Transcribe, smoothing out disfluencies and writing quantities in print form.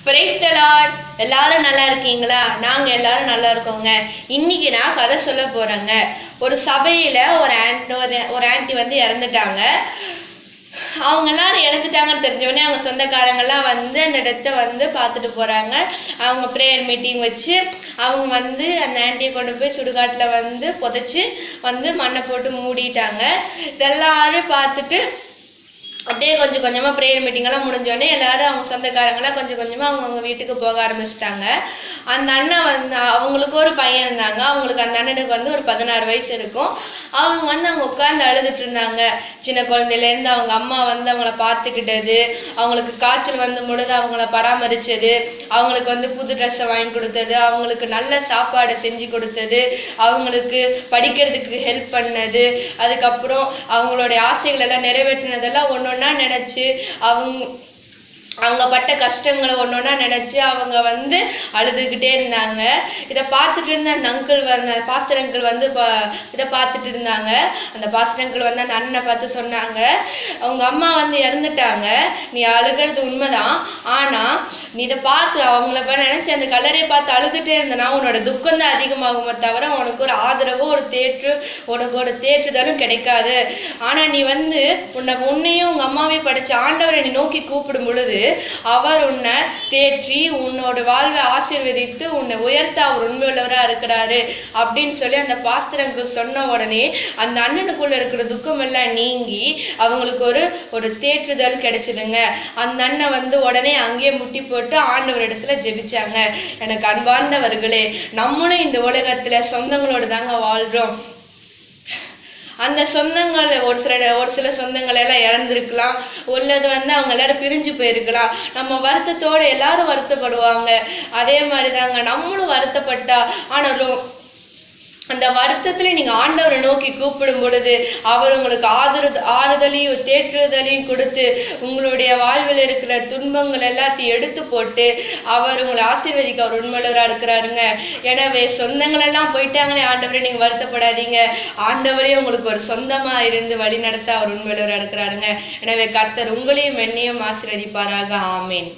Praise the Lord. எல்லாரும் நல்லா இருக்கீங்களா? நாங்கள் எல்லாரும் நல்லா இருக்கோங்க. இன்னைக்கு நான் கதை சொல்ல போகிறேங்க. ஒரு சபையில் ஒரு ஆண்டி வந்து இறந்துட்டாங்க. அவங்க எல்லாரும் இறந்துட்டாங்கன்னு தெரிஞ்சோடனே அவங்க சொந்தக்காரங்கெல்லாம் வந்து அந்த இடத்த வந்து பார்த்துட்டு போகிறாங்க. அவங்க ப்ரேயர் மீட்டிங் வச்சு அவங்க வந்து அந்த ஆண்டியை கொண்டு போய் சுடுகாட்டில் வந்து புதைச்சி வந்து மண்ணை போட்டு மூடிட்டாங்க. இதெல்லாரும் பார்த்துட்டு அப்படியே கொஞ்சம் கொஞ்சமாக ப்ரேயர் மீட்டிங்கெல்லாம் முடிஞ்சோடனே எல்லாரும் அவங்க சொந்தக்காரங்களாம் கொஞ்சம் கொஞ்சமாக அவங்கவுங்க வீட்டுக்கு போக ஆரம்பிச்சிட்டாங்க. அந்த அண்ணன் வந்து அவங்களுக்கு ஒரு பையன் இருந்தாங்க. அவங்களுக்கு அந்த அண்ணனுக்கு வந்து ஒரு 16 வயசு இருக்கும். அவங்க வந்து அவங்க உட்காந்து அழுதுட்டு இருந்தாங்க. சின்ன குழந்தையிலேருந்து அவங்க அம்மா வந்து அவங்கள பார்த்துக்கிட்டது, அவங்களுக்கு காய்ச்சல் வந்து பொழுது அவங்கள பராமரித்தது, அவங்களுக்கு வந்து புது ட்ரெஸ்ஸை வாங்கி கொடுத்தது, அவங்களுக்கு நல்ல சாப்பாடை செஞ்சு கொடுத்தது, அவங்களுக்கு படிக்கிறதுக்கு ஹெல்ப் பண்ணது, அதுக்கப்புறம் அவங்களுடைய ஆசைகள் எல்லாம் நிறைவேற்றினதெல்லாம் ஒன்று நினைச்சு அவங்க பட்ட கஷ்டங்களை ஒன்னொன்னா நினைச்சு அவங்க வந்து அழுதுகிட்டே இருந்தாங்க. இதை பார்த்துட்டு இருந்த அந்த அங்கிள் வந்து பாஸ்டர் அங்கிள் வந்து இதை பார்த்துட்டு இருந்தாங்க. அந்த பாஸ்டர் அங்கிள் வந்து அந்த அண்ணனை பார்த்து சொன்னாங்க, அவங்க அம்மா வந்து இறந்துட்டாங்க, நீ அழுகிறது உண்மைதான், ஆனா நீ இதை பார்த்து அவங்கள நினைச்சு அந்த கல்லறையை பார்த்து அழுதுகிட்டே இருந்தனா உன்னோட துக்கம் தான் அதிகமாகுமே தவிர உனக்கு ஒரு ஆதரவோ உனக்கு ஒரு தேற்றுதலும் கிடைக்காது. ஆனா நீ வந்து உன்னையும் உங்க அம்மாவையும் படிச்ச ஆண்டவரை நீ நோக்கி கூப்பிடும் பொழுது அவர் உன்னை தேற்றி உன்னோட வாழ்வை ஆசீர்வதித்து உன்னை உயர்த்த அவர் உண்மையுள்ளவராக இருக்கிறாரு அப்படின்னு சொல்லி அந்த பாஸ்டர் அங்கிள் சொன்ன உடனே அந்த அண்ணனுக்குள்ள இருக்கிற துக்கம் எல்லாம் நீங்கி அவங்களுக்கு ஒரு தேற்றுதல் கிடைச்சதுங்க. அந்த அண்ணன் வந்து உடனே அங்கேயே முட்டி போட்டு ஆண்டவர் இடத்துல ஜெபிச்சாங்க. எனக்கு அன்பார்ந்தவர்களே, நம்மளும் இந்த உலகத்துல சொந்தங்களோட தாங்க வாழ்றோம். அந்த சொந்தங்கள் ஒரு சில சொந்தங்கள் எல்லாம் இறந்துருக்கலாம், உள்ளது வந்து அவங்க எல்லாரும் பிரிஞ்சு போயிருக்கலாம். நம்ம வருத்தத்தோடு எல்லாரும் வருத்தப்படுவாங்க. அதே மாதிரி தாங்க நம்மளும் வருத்தப்பட்டா, ஆனாலும் அந்த வருத்தத்துல நீங்க ஆண்டவரை நோக்கி கூப்பிடும் பொழுது அவர் உங்களுக்கு ஆறுதலையும் தேற்றுதலையும் கொடுத்து உங்களுடைய வாழ்வில் இருக்கிற துன்பங்கள் எல்லாத்தையும் எடுத்து போட்டு அவர் உங்களை ஆசீர்வதிக்க அவர் உண்மையுள்ளவராக இருக்கிறாருங்க. எனவே சொந்தங்கள் எல்லாம் போயிட்டாங்களே ஆண்டவரை நீங்க வருத்தப்படாதீங்க. ஆண்டவரே உங்களுக்கு ஒரு சொந்தமா இருந்து வழி நடத்த அவர் உண்மையுள்ளவராக இருக்கிறாருங்க. எனவே கர்த்தர் உங்களையும் என்னையும் ஆசீர்வதிப்பாராக. ஆமேன்.